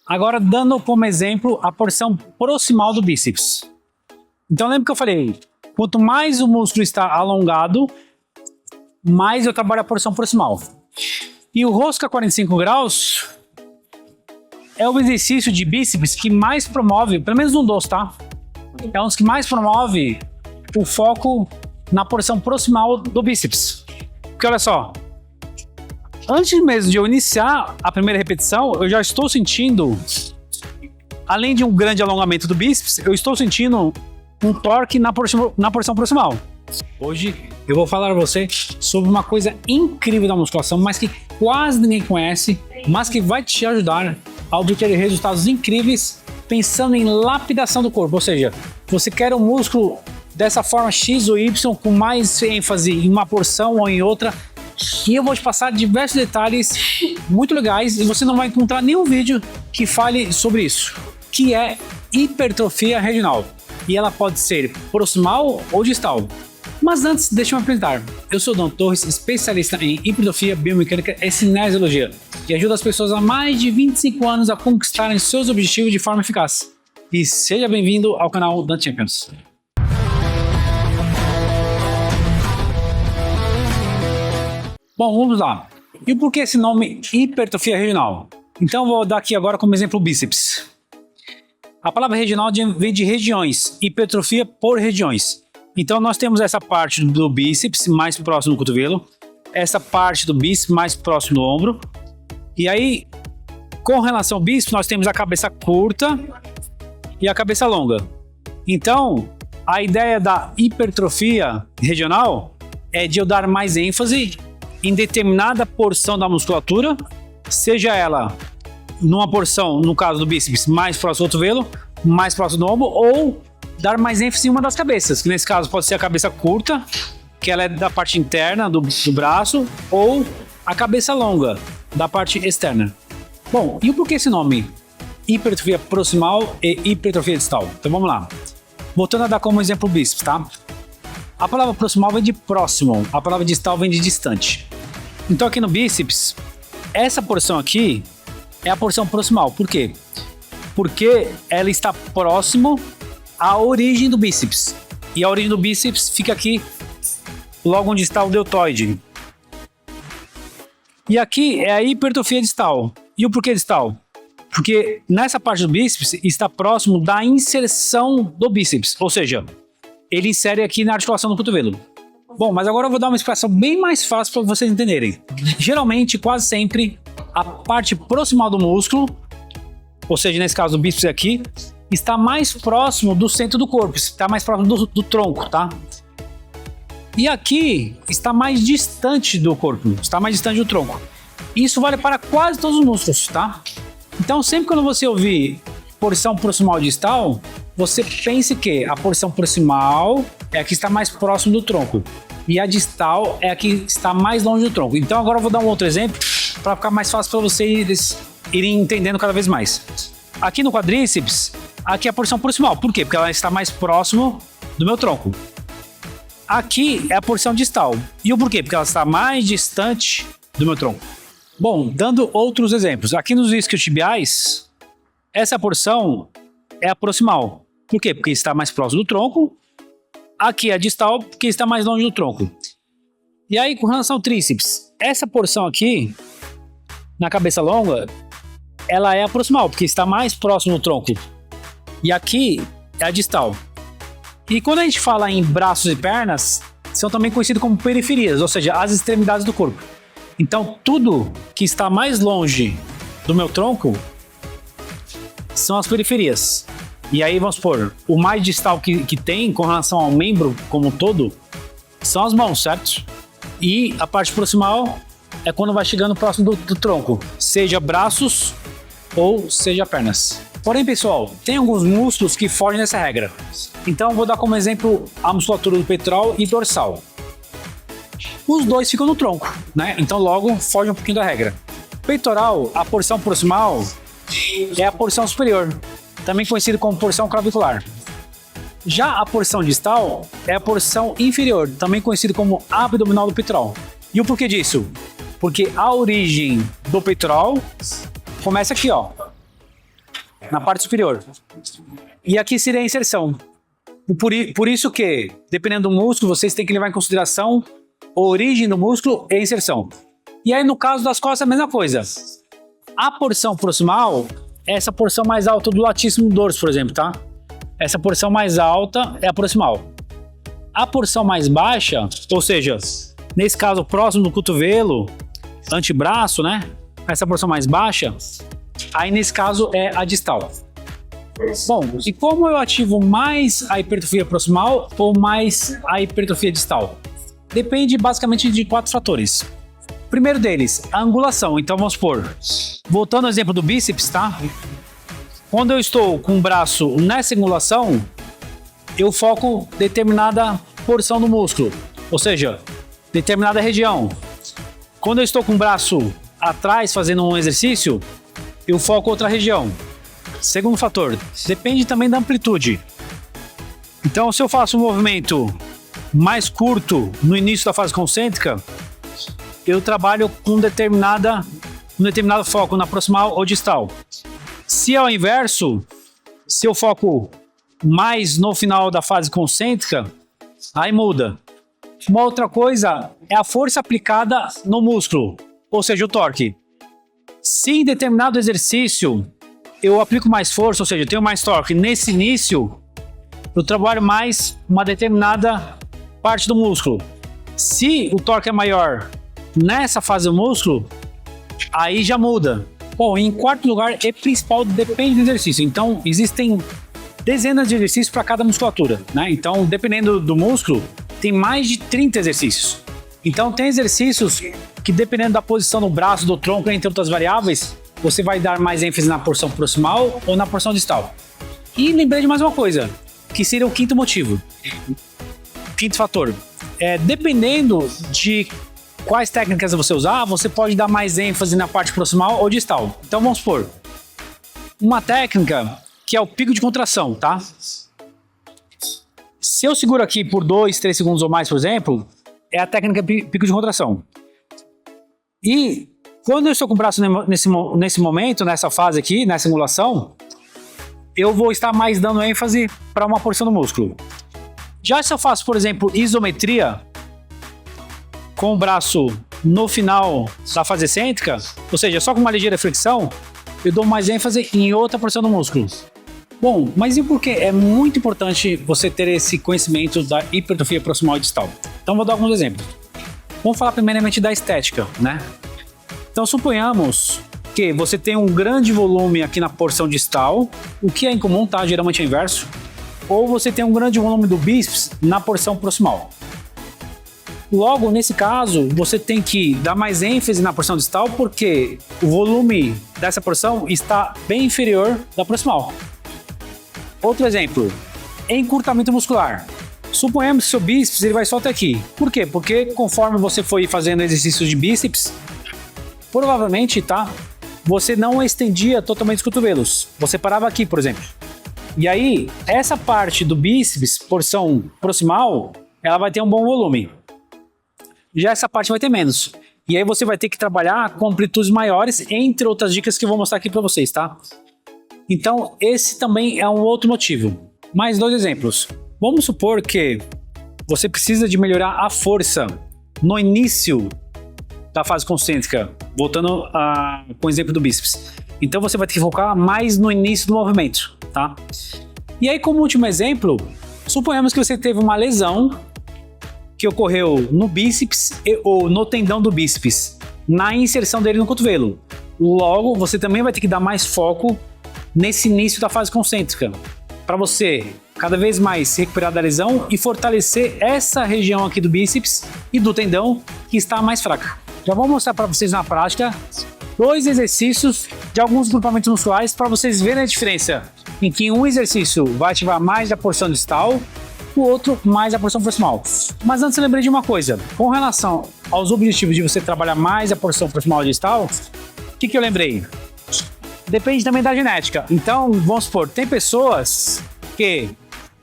Agora, dando como exemplo a porção proximal do bíceps. Então, lembra que eu falei, quanto mais o músculo está alongado, mais eu trabalho a porção proximal. E o rosca 45 graus é o exercício de bíceps que mais promove, pelo menos um dos, tá? É um dos que mais promove o foco na porção proximal do bíceps. Porque olha só, antes mesmo de eu iniciar a primeira repetição, eu já estou sentindo, além de um grande alongamento do bíceps, eu estou sentindo um torque na porção proximal. Hoje eu vou falar a você sobre uma coisa incrível da musculação, mas que quase ninguém conhece, mas que vai te ajudar a obter resultados incríveis pensando em lapidação do corpo. Ou seja, você quer um músculo dessa forma X ou Y com mais ênfase em uma porção ou em outra, e eu vou te passar diversos detalhes muito legais e você não vai encontrar nenhum vídeo que fale sobre isso, que é hipertrofia regional. E ela pode ser proximal ou distal. Mas antes, deixa eu me apresentar. Eu sou o Dom Torres, especialista em hipertrofia, biomecânica e cinesiologia, e ajuda as pessoas há mais de 25 anos a conquistarem seus objetivos de forma eficaz. E seja bem-vindo ao canal Dan Champions. Bom, vamos lá. E por que esse nome hipertrofia regional? Então eu vou dar aqui agora como exemplo o bíceps. A palavra regional vem de regiões, hipertrofia por regiões. Então nós temos essa parte do bíceps mais próximo do cotovelo, essa parte do bíceps mais próximo do ombro. E aí, com relação ao bíceps, nós temos a cabeça curta e a cabeça longa. Então, a ideia da hipertrofia regional é de eu dar mais ênfase em determinada porção da musculatura, seja ela numa porção, no caso do bíceps, mais próximo do cotovelo, mais próximo do ombro, ou dar mais ênfase em uma das cabeças, que nesse caso pode ser a cabeça curta, que ela é da parte interna do braço, ou a cabeça longa, da parte externa. Bom, e o porquê esse nome? Hipertrofia proximal e hipertrofia distal. Então vamos lá. Voltando a dar como exemplo o bíceps, tá? A palavra proximal vem de próximo, a palavra distal vem de distante. Então aqui no bíceps, essa porção aqui é a porção proximal. Por quê? Porque ela está próximo à origem do bíceps. E a origem do bíceps fica aqui, logo onde está o deltoide. E aqui é a hipertrofia distal. E o porquê distal? Porque nessa parte do bíceps está próximo da inserção do bíceps. Ou seja, ele insere aqui na articulação do cotovelo. Bom, mas agora eu vou dar uma explicação bem mais fácil para vocês entenderem. Geralmente, quase sempre, a parte proximal do músculo, ou seja, nesse caso o bíceps aqui, está mais próximo do centro do corpo, está mais próximo do tronco, tá? E aqui está mais distante do corpo, está mais distante do tronco. Isso vale para quase todos os músculos, tá? Então, sempre quando você ouvir porção proximal distal, você pense que a porção proximal é a que está mais próximo do tronco e a distal é a que está mais longe do tronco. Então agora eu vou dar um outro exemplo para ficar mais fácil para vocês irem entendendo cada vez mais. Aqui no quadríceps, aqui é a porção proximal. Por quê? Porque ela está mais próximo do meu tronco. Aqui é a porção distal. E o porquê? Porque ela está mais distante do meu tronco. Bom, dando outros exemplos. Aqui nos isquiotibiais, essa porção é a proximal. Por quê? Porque está mais próximo do tronco. Aqui é a distal, porque está mais longe do tronco. E aí, com relação ao tríceps, essa porção aqui, na cabeça longa, ela é a proximal, porque está mais próximo do tronco. E aqui é a distal. E quando a gente fala em braços e pernas, são também conhecidos como periferias, ou seja, as extremidades do corpo. Então, tudo que está mais longe do meu tronco são as periferias. E aí, vamos supor, o mais distal que tem com relação ao membro como um todo são as mãos, certo? E a parte proximal é quando vai chegando próximo do tronco, seja braços ou seja pernas. Porém, pessoal, tem alguns músculos que fogem dessa regra. Então, vou dar como exemplo a musculatura do peitoral e dorsal. Os dois ficam no tronco, né? Então, logo, foge um pouquinho da regra. Peitoral, a porção proximal é a porção superior, também conhecido como porção clavicular. Já a porção distal é a porção inferior, também conhecido como abdominal do peitoral. E o porquê disso? Porque a origem do peitoral começa aqui, ó. na parte superior. E aqui seria a inserção. Por isso que, dependendo do músculo, vocês têm que levar em consideração a origem do músculo e a inserção. E aí, no caso das costas, a mesma coisa. A porção proximal é essa porção mais alta do latíssimo dorso, por exemplo, tá? Essa porção mais alta é a proximal. A porção mais baixa, ou seja, nesse caso próximo do cotovelo, antebraço, né? Essa porção mais baixa, aí nesse caso é a distal. Bom, e como eu ativo mais a hipertrofia proximal ou mais a hipertrofia distal? Depende basicamente de 4 fatores. O primeiro deles, a angulação. Então vamos supor, voltando ao exemplo do bíceps, tá? Quando eu estou com o braço nessa angulação, eu foco determinada porção do músculo, ou seja, determinada região. Quando eu estou com o braço atrás fazendo um exercício, eu foco outra região. Segundo fator, depende também da amplitude. Então, se eu faço um movimento mais curto no início da fase concêntrica, eu trabalho com um determinado foco na proximal ou distal. Se é o inverso, se eu foco mais no final da fase concêntrica, aí muda. Uma outra coisa é a força aplicada no músculo, ou seja, o torque. Se em determinado exercício eu aplico mais força, ou seja, eu tenho mais torque nesse início, eu trabalho mais uma determinada parte do músculo. Se o torque é maior nessa fase do músculo, aí já muda. Bom, em quarto lugar e principal, depende do exercício. Então, existem dezenas de exercícios para cada musculatura, né? Então, dependendo do músculo, tem mais de 30 exercícios. Então, tem exercícios que, dependendo da posição do braço, do tronco, entre outras variáveis, você vai dar mais ênfase na porção proximal ou na porção distal. E lembrei de mais uma coisa, que seria o quinto motivo. Quinto fator. Dependendo de quais técnicas você usar, você pode dar mais ênfase na parte proximal ou distal. Então vamos supor, uma técnica que é o pico de contração, tá? Se eu seguro aqui por 2, 3 segundos ou mais, por exemplo, é a técnica pico de contração. E quando eu estou com o braço nesse momento, nessa fase aqui, nessa angulação, eu vou estar mais dando ênfase para uma porção do músculo. Já se eu faço, por exemplo, isometria, com o braço no final da fase excêntrica, ou seja, só com uma ligeira flexão, eu dou mais ênfase em outra porção do músculo. Bom, mas e por que é muito importante você ter esse conhecimento da hipertrofia proximal e distal? Então vou dar alguns exemplos. Vamos falar primeiramente da estética, né? Então suponhamos que você tem um grande volume aqui na porção distal, o que é incomum, tá? Geralmente é inverso. Ou você tem um grande volume do bíceps na porção proximal. Logo, nesse caso, você tem que dar mais ênfase na porção distal porque o volume dessa porção está bem inferior da proximal. Outro exemplo, encurtamento muscular. Suponhamos que seu bíceps ele vai só até aqui. Por quê? Porque conforme você foi fazendo exercícios de bíceps, provavelmente, tá? Você não estendia totalmente os cotovelos. Você parava aqui, por exemplo. E aí, essa parte do bíceps, porção proximal, ela vai ter um bom volume. Já essa parte vai ter menos. E aí você vai ter que trabalhar com amplitudes maiores, entre outras dicas que eu vou mostrar aqui para vocês, tá? Então, esse também é um outro motivo. Mais 2 exemplos. Vamos supor que você precisa de melhorar a força no início da fase concêntrica, voltando com o exemplo do bíceps. Então você vai ter que focar mais no início do movimento, tá? E aí, como último exemplo, suponhamos que você teve uma lesão que ocorreu no bíceps ou no tendão do bíceps, na inserção dele no cotovelo. Logo, você também vai ter que dar mais foco nesse início da fase concêntrica, para você cada vez mais se recuperar da lesão e fortalecer essa região aqui do bíceps e do tendão que está mais fraca. Já vou mostrar para vocês na prática 2 exercícios de alguns grupamentos musculares para vocês verem a diferença em que um exercício vai ativar mais a porção distal, o outro mais a porção proximal. Mas antes eu lembrei de uma coisa, com relação aos objetivos de você trabalhar mais a porção proximal e distal, o que eu lembrei? Depende também da genética. Então, vamos supor, tem pessoas que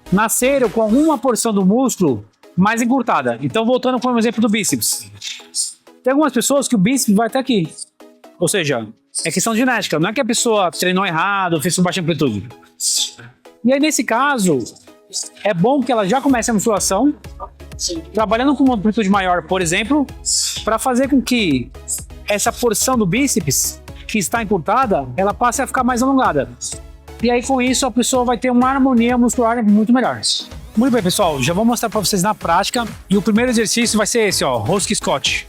nasceram com alguma porção do músculo mais encurtada. Então, voltando para o exemplo do bíceps. Tem algumas pessoas que o bíceps vai até aqui. Ou seja, É questão de genética, não é que a pessoa treinou errado, fez com baixa amplitude. E aí, nesse caso, é bom que ela já comece a musculação, trabalhando com uma amplitude maior, por exemplo, para fazer com que essa porção do bíceps, que está encurtada, ela passe a ficar mais alongada. E aí, com isso, a pessoa vai ter uma harmonia muscular muito melhor. Muito bem, pessoal, já vou mostrar para vocês na prática. E o primeiro exercício vai ser esse, ó, rosca Scott.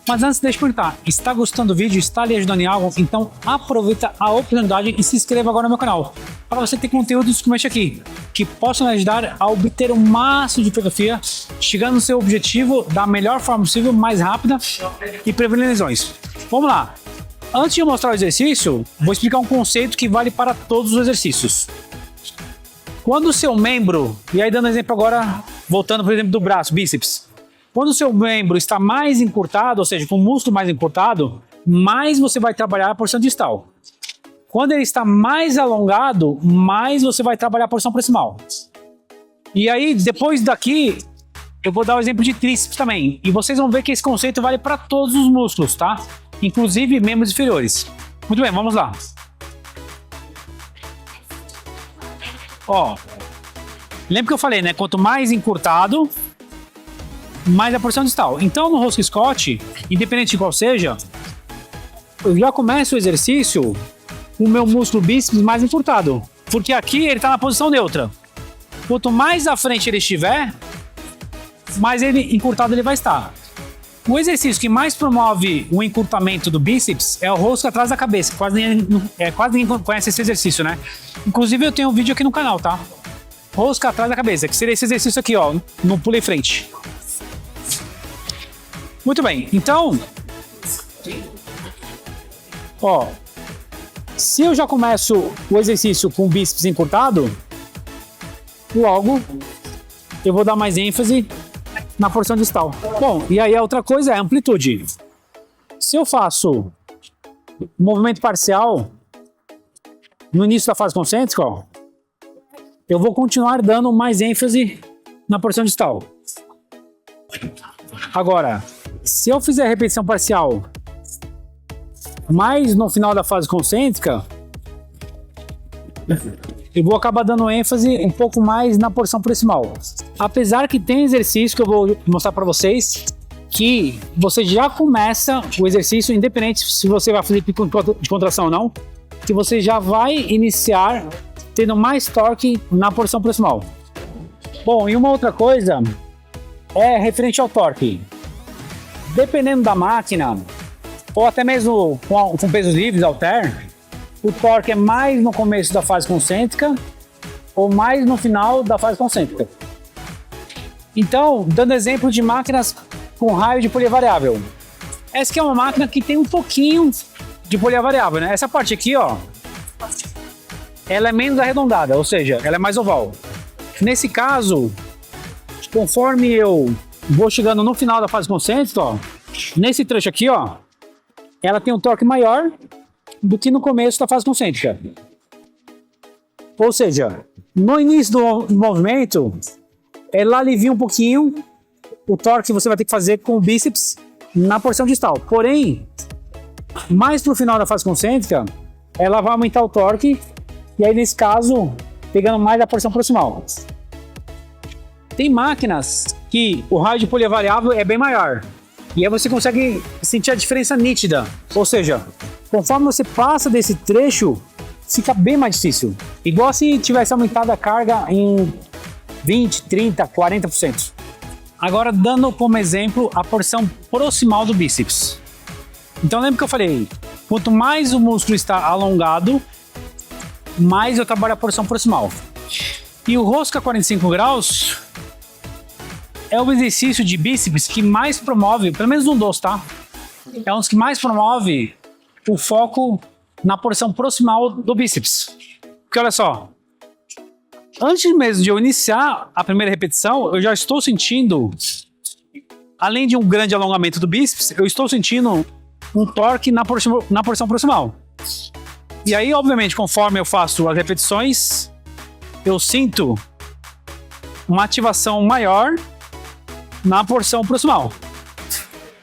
Mas antes, deixa eu perguntar, está gostando do vídeo? Está lhe ajudando em algo? Então aproveita a oportunidade e se inscreva agora no meu canal, para você ter conteúdos como este aqui, que possam lhe ajudar a obter o máximo de hipertrofia, chegando no seu objetivo da melhor forma possível, mais rápida e prevenindo lesões. Vamos lá! Antes de eu mostrar o exercício, vou explicar um conceito que vale para todos os exercícios. Quando o seu membro, e aí dando exemplo agora, voltando por exemplo do braço, bíceps, quando o seu membro está mais encurtado, ou seja, com o músculo mais encurtado, mais você vai trabalhar a porção distal. Quando ele está mais alongado, mais você vai trabalhar a porção proximal. E aí, depois daqui, eu vou dar o exemplo de tríceps também. E vocês vão ver que esse conceito vale para todos os músculos, tá? Inclusive membros inferiores. Muito bem, vamos lá. Ó, lembra que eu falei, né? Quanto mais encurtado, mais a porção distal. Então, no rosca Scott, independente de qual seja, eu já começo o exercício com o meu músculo bíceps mais encurtado, porque aqui ele está na posição neutra. Quanto mais à frente ele estiver, mais ele encurtado ele vai estar. O exercício que mais promove o encurtamento do bíceps é o rosca atrás da cabeça. Quase ninguém conhece esse exercício, né? Inclusive eu tenho um vídeo aqui no canal, tá? Rosca atrás da cabeça, que seria esse exercício aqui, ó, no pulei frente. Muito bem, então, ó, se eu já começo o exercício com o bíceps encurtado, logo eu vou dar mais ênfase na porção distal. Bom, e aí a outra coisa é a amplitude. Se eu faço movimento parcial no início da fase concêntrica, ó, eu vou continuar dando mais ênfase na porção distal. Agora, se eu fizer repetição parcial mais no final da fase concêntrica, eu vou acabar dando ênfase um pouco mais na porção proximal. Apesar que tem exercício que eu vou mostrar para vocês que você já começa o exercício, independente se você vai fazer pico de contração ou não, que você já vai iniciar tendo mais torque na porção proximal. Bom, e uma outra coisa é referente ao torque. Dependendo da máquina, ou até mesmo com pesos livres, halter, o torque é mais no começo da fase concêntrica ou mais no final da fase concêntrica. Então, dando exemplo de máquinas com raio de polia variável. Essa aqui é uma máquina que tem um pouquinho de polia variável, né? Essa parte aqui, ó, ela é menos arredondada, ou seja, ela é mais oval. Nesse caso, conforme eu vou chegando no final da fase concêntrica, ó, nesse trecho aqui, ó, ela tem um torque maior do que no começo da fase concêntrica. Ou seja, no início do movimento, ela alivia um pouquinho o torque que você vai ter que fazer com o bíceps na porção distal. Porém, mais pro final da fase concêntrica, ela vai aumentar o torque, e aí nesse caso, pegando mais a porção proximal. Tem máquinas que o raio de polia variável é bem maior, e aí você consegue sentir a diferença nítida. Ou seja, conforme você passa desse trecho, fica bem mais difícil. Igual se tivesse aumentado a carga em 20, 30, 40%. Agora, dando como exemplo a porção proximal do bíceps. Então lembra que eu falei, quanto mais o músculo está alongado, mais eu trabalho a porção proximal. E o rosca 45 graus é o exercício de bíceps que mais promove, pelo menos um dos, tá? É um dos que mais promove o foco na porção proximal do bíceps. Porque olha só, antes mesmo de eu iniciar a primeira repetição, eu já estou sentindo, além de um grande alongamento do bíceps, eu estou sentindo um torque na porção proximal. E aí, obviamente, conforme eu faço as repetições, eu sinto uma ativação maior na porção proximal.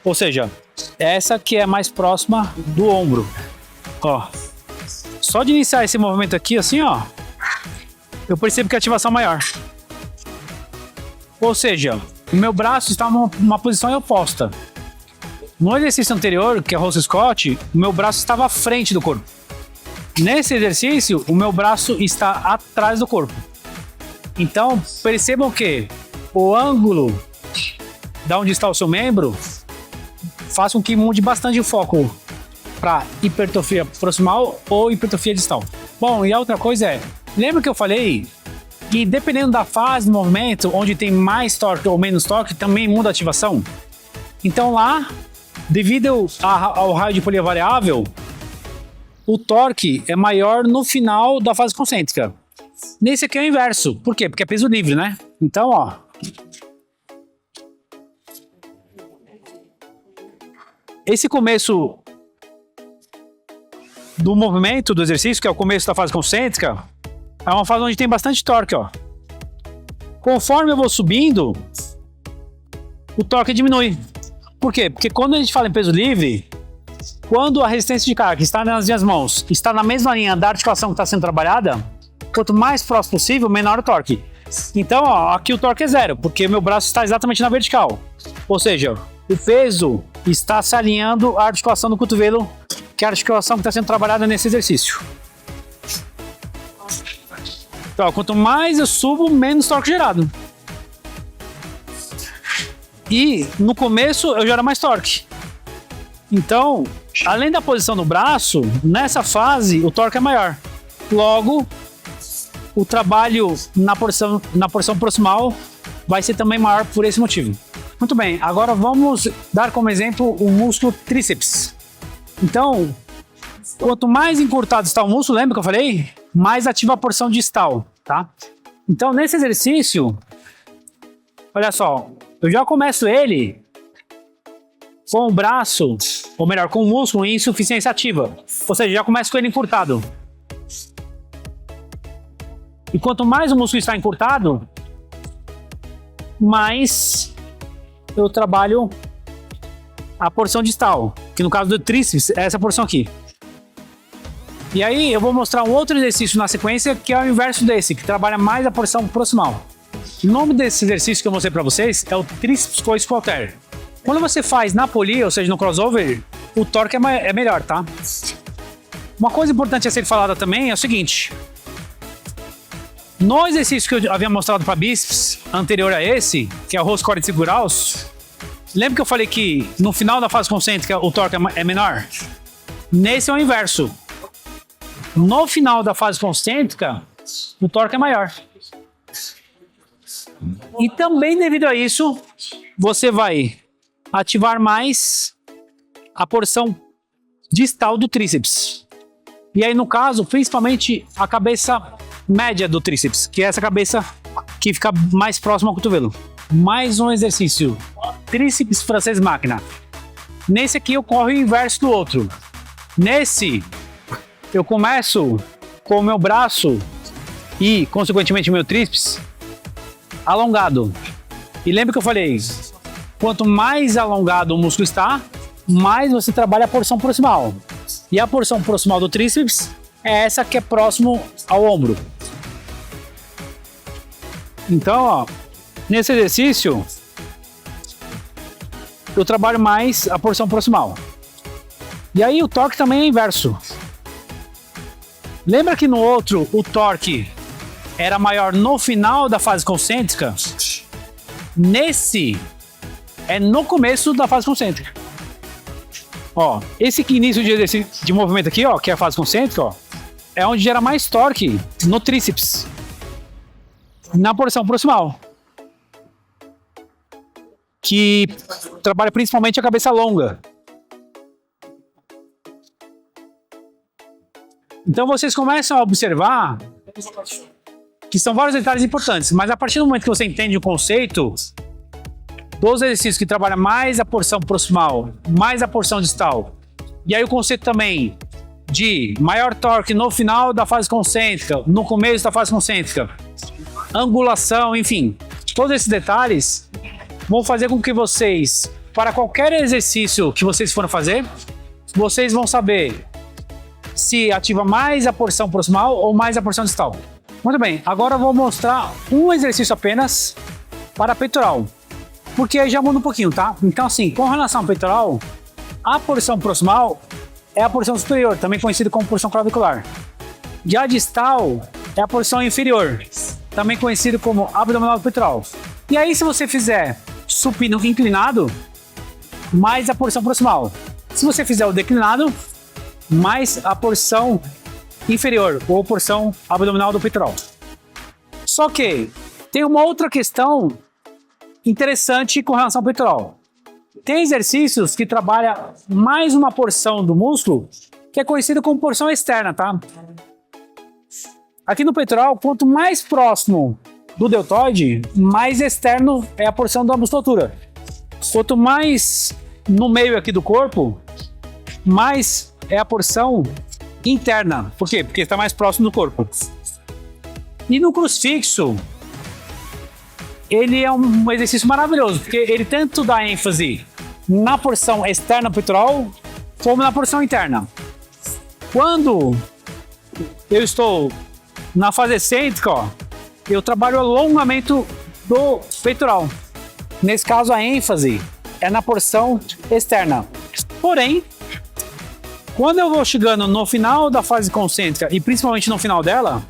Ou seja, essa que é mais próxima do ombro. Ó, só de iniciar esse movimento aqui, assim, ó, eu percebo que a ativação é maior. Ou seja, o meu braço está numa posição oposta. No exercício anterior, que é Rose Scott, o meu braço estava à frente do corpo. Nesse exercício, o meu braço está atrás do corpo. Então, percebam que o ângulo da onde está o seu membro faz com que mude bastante o foco para hipertrofia proximal ou hipertrofia distal. Bom, e a outra coisa é, lembra que eu falei que dependendo da fase do movimento, onde tem mais torque ou menos torque, também muda a ativação? Então lá, devido ao raio de polia variável, o torque é maior no final da fase concêntrica. Nesse aqui é o inverso. Por quê? Porque é peso livre, né? Então, ó. Esse começo do movimento, do exercício, que é o começo da fase concêntrica, é uma fase onde tem bastante torque, ó. Conforme eu vou subindo, o torque diminui. Por quê? Porque quando a gente fala em peso livre, quando a resistência de carga que está nas minhas mãos está na mesma linha da articulação que está sendo trabalhada, quanto mais próximo possível, menor o torque. Então, ó, aqui o torque é zero, porque meu braço está exatamente na vertical. Ou seja, o peso está se alinhando à articulação do cotovelo, que é a articulação que está sendo trabalhada nesse exercício. Então, ó, quanto mais eu subo, menos torque gerado. E no começo eu gero mais torque. Então, além da posição do braço, nessa fase o torque é maior. Logo, o trabalho na porção proximal vai ser também maior por esse motivo. Muito bem, agora vamos dar como exemplo o músculo tríceps. Então, quanto mais encurtado está o músculo, lembra que eu falei? Mais ativa a porção distal, tá? Então, nesse exercício, olha só, eu já começo ele com o braço, ou melhor, com o músculo em insuficiência ativa. Ou seja, já começo com ele encurtado. E quanto mais o músculo está encurtado, mais eu trabalho a porção distal, que no caso do tríceps é essa porção aqui. E aí eu vou mostrar um outro exercício na sequência que é o inverso desse, que trabalha mais a porção proximal. O nome desse exercício que eu mostrei para vocês é o tríceps coice halter. Quando você faz na polia, ou seja, no crossover, o torque é melhor, tá? Uma coisa importante a ser falada também é o seguinte. No exercício que eu havia mostrado para bíceps, anterior a esse, que é o row squat de 5 graus, lembra que eu falei que no final da fase concêntrica o torque é menor? Nesse é o inverso. No final da fase concêntrica, o torque é maior. E também devido a isso, você vai ativar mais a porção distal do tríceps. E aí, no caso, principalmente a cabeça média do tríceps, que é essa cabeça que fica mais próxima ao cotovelo. Mais um exercício. Tríceps francês máquina. Nesse aqui ocorre o inverso do outro. Nesse, eu começo com o meu braço e, consequentemente, o meu tríceps alongado. E lembra que eu falei, quanto mais alongado o músculo está, mais você trabalha a porção proximal. E a porção proximal do tríceps é essa que é próximo ao ombro. Então, ó, nesse exercício, eu trabalho mais a porção proximal. E aí o torque também é inverso. Lembra que no outro o torque era maior no final da fase concêntrica? Nesse é no começo da fase concêntrica. Ó, esse início de movimento aqui, ó, que é a fase concêntrica, ó, é onde gera mais torque no tríceps, na porção proximal, que trabalha principalmente a cabeça longa. Então vocês começam a observar que são vários detalhes importantes, mas a partir do momento que você entende o conceito dos exercícios que trabalham mais a porção proximal, mais a porção distal, e aí o conceito também de maior torque no final da fase concêntrica, no começo da fase concêntrica, angulação, enfim, todos esses detalhes vão fazer com que vocês, para qualquer exercício que vocês forem fazer, vocês vão saber se ativa mais a porção proximal ou mais a porção distal. Muito bem, agora eu vou mostrar um exercício apenas para peitoral, porque aí já muda um pouquinho, tá? Então assim, com relação ao peitoral, a porção proximal é a porção superior, também conhecida como porção clavicular. E a distal é a porção inferior, também conhecido como abdominal do peitoral. E aí, se você fizer supino inclinado, mais a porção proximal. Se você fizer o declinado, mais a porção inferior, ou porção abdominal do peitoral. Só que tem uma outra questão interessante com relação ao peitoral. Tem exercícios que trabalham mais uma porção do músculo, que é conhecida como porção externa, tá? Aqui no peitoral, quanto mais próximo do deltoide, mais externo é a porção da musculatura. Quanto mais no meio aqui do corpo, mais é a porção interna. Por quê? Porque está mais próximo do corpo. E no crucifixo, ele é um exercício maravilhoso, porque ele tanto dá ênfase na porção externa peitoral, como na porção interna. Quando eu estou na fase excêntrica, ó, eu trabalho o alongamento do peitoral. Nesse caso, a ênfase é na porção externa. Porém, quando eu vou chegando no final da fase concêntrica, e principalmente no final dela,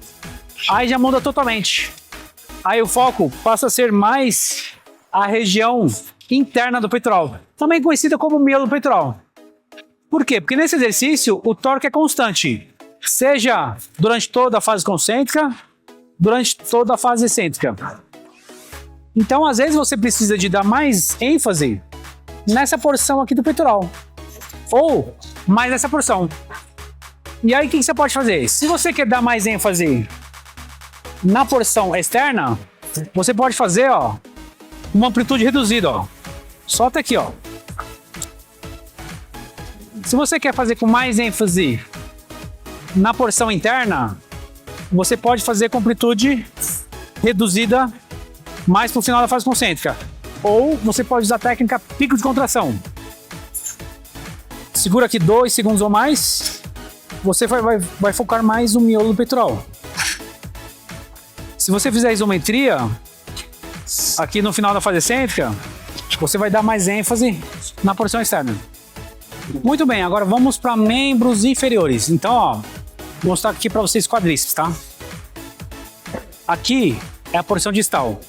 aí já muda totalmente. Aí o foco passa a ser mais a região interna do peitoral, também conhecida como miolo do peitoral. Por quê? Porque nesse exercício o torque é constante, seja durante toda a fase concêntrica, durante toda a fase excêntrica. Então, às vezes, você precisa de dar mais ênfase nessa porção aqui do peitoral, ou mais nessa porção. E aí, o que você pode fazer? Se você quer dar mais ênfase na porção externa, você pode fazer, ó, uma amplitude reduzida, ó. Só até aqui, ó. Se você quer fazer com mais ênfase na porção interna, você pode fazer com amplitude reduzida mais para o final da fase concêntrica. Ou você pode usar a técnica pico de contração. Segura aqui 2 segundos ou mais, você vai focar mais o miolo do peitoral. Se você fizer isometria, aqui no final da fase excêntrica, você vai dar mais ênfase na porção externa. Muito bem, agora vamos para membros inferiores. Então, ó, vou mostrar aqui para vocês quadríceps, tá? Aqui é a porção distal,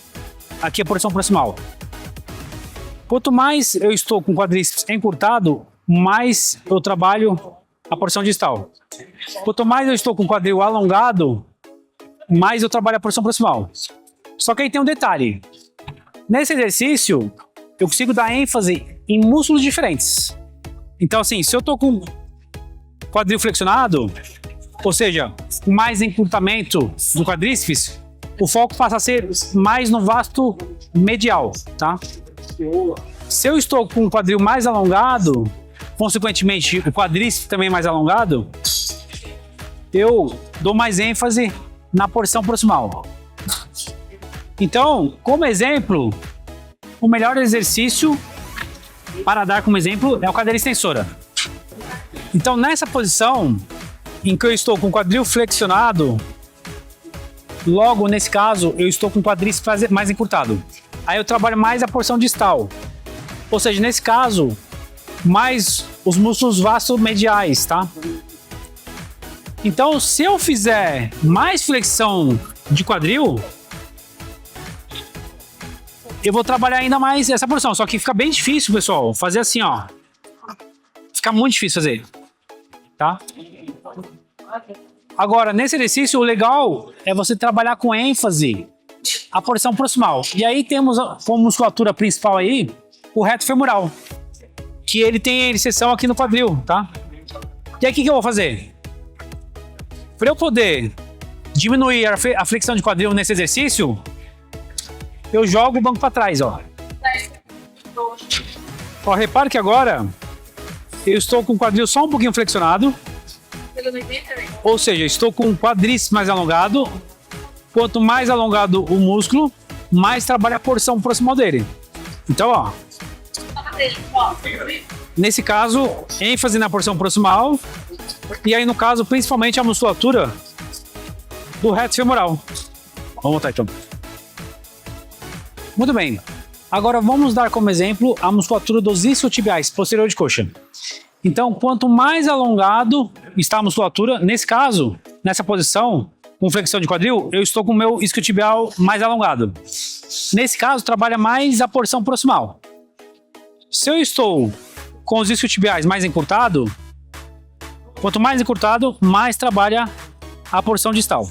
aqui é a porção proximal. Quanto mais eu estou com o quadríceps encurtado, mais eu trabalho a porção distal. Quanto mais eu estou com o quadril alongado, mais eu trabalho a porção proximal. Só que aí tem um detalhe. Nesse exercício, eu consigo dar ênfase em músculos diferentes. Então, assim, se eu estou com quadril flexionado, ou seja, com mais encurtamento do quadríceps, o foco passa a ser mais no vasto medial, tá? Se eu estou com o quadril mais alongado, consequentemente o quadríceps também mais alongado, eu dou mais ênfase na porção proximal. Então, como exemplo, o melhor exercício para dar como exemplo é o cadeira extensora. Então, nessa posição em que eu estou com o quadril flexionado, logo nesse caso eu estou com o quadríceps mais encurtado. Aí eu trabalho mais a porção distal. Ou seja, nesse caso, mais os músculos vastomediais, tá? Então, se eu fizer mais flexão de quadril, eu vou trabalhar ainda mais essa porção. Só que fica bem difícil, pessoal, fazer assim, ó. Fica muito difícil fazer, tá? Agora, nesse exercício, o legal é você trabalhar com ênfase a porção proximal. E aí temos como musculatura principal aí o reto femoral, que ele tem inserção aqui no quadril, tá? E aí o que eu vou fazer? Para eu poder diminuir a flexão de quadril nesse exercício, eu jogo o banco para trás, ó. Ó, repare que agora eu estou com o quadril só um pouquinho flexionado. Ou seja, estou com o quadríceps mais alongado. Quanto mais alongado o músculo, mais trabalha a porção proximal dele. Então, ó. Nesse caso, ênfase na porção proximal E aí, no caso, principalmente a musculatura do reto femoral. Vamos voltar então. Muito bem. Agora vamos dar como exemplo a musculatura dos isquiotibiais, posterior de coxa. Então, quanto mais alongado está a musculatura, nesse caso, nessa posição, com flexão de quadril, eu estou com o meu isquiotibial mais alongado. Nesse caso, trabalha mais a porção proximal. Se eu estou com os isquiotibiais mais encurtado, quanto mais encurtado, mais trabalha a porção distal.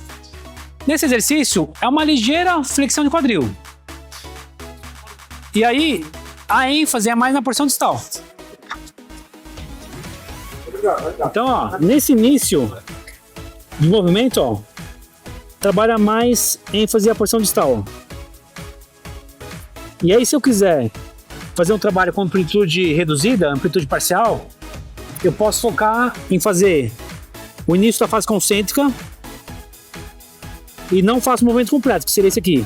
Nesse exercício, é uma ligeira flexão de quadril. E aí, a ênfase é mais na porção distal. Então, ó, nesse início de movimento, ó, trabalha mais ênfase na porção distal. E aí, se eu quiser fazer um trabalho com amplitude reduzida, amplitude parcial, eu posso focar em fazer o início da fase concêntrica e não faço o movimento completo, que seria esse aqui.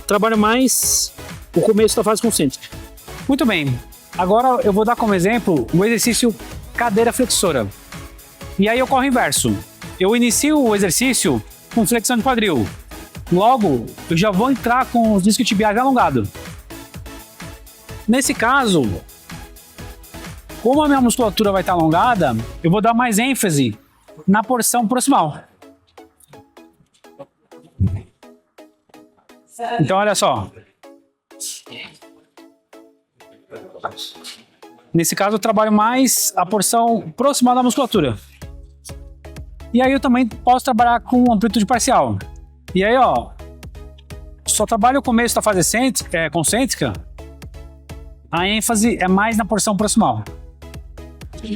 Trabalho mais o começo da fase concêntrica. Muito bem. Agora eu vou dar como exemplo o exercício cadeira flexora. E aí ocorre o inverso. Eu inicio o exercício com flexão de quadril. Logo, eu já vou entrar com os isquiotibiais alongados. Nesse caso, como a minha musculatura vai estar alongada, eu vou dar mais ênfase na porção proximal. Então, olha só. Nesse caso, eu trabalho mais a porção proximal da musculatura. E aí eu também posso trabalhar com amplitude parcial. E aí, ó, só trabalho o começo da fase concêntrica, a ênfase é mais na porção proximal.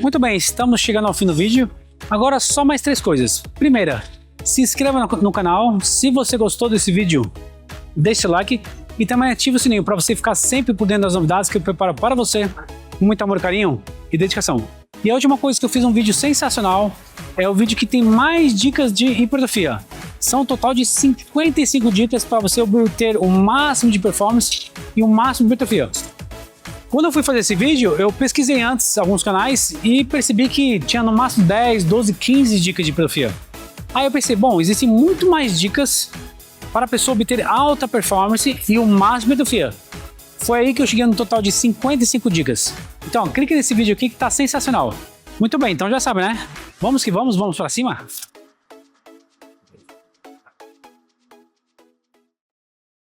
Muito bem, estamos chegando ao fim do vídeo. Agora só mais 3 coisas. Primeira, se inscreva no canal. Se você gostou desse vídeo, deixe o like e também ative o sininho para você ficar sempre por dentro das novidades que eu preparo para você com muito amor, carinho e dedicação. E a última coisa que eu fiz um vídeo sensacional é o vídeo que tem mais dicas de hipertrofia. São um total de 55 dicas para você obter o máximo de performance e o máximo de hipertrofia. Quando eu fui fazer esse vídeo, eu pesquisei antes alguns canais e percebi que tinha no máximo 10, 12, 15 dicas de hipertrofia. Aí eu pensei, bom, existem muito mais dicas para a pessoa obter alta performance e o máximo de hipertrofia. Foi aí que eu cheguei no total de 55 dicas. Então, clique nesse vídeo aqui que tá sensacional. Muito bem, então já sabe, né? Vamos que vamos para cima?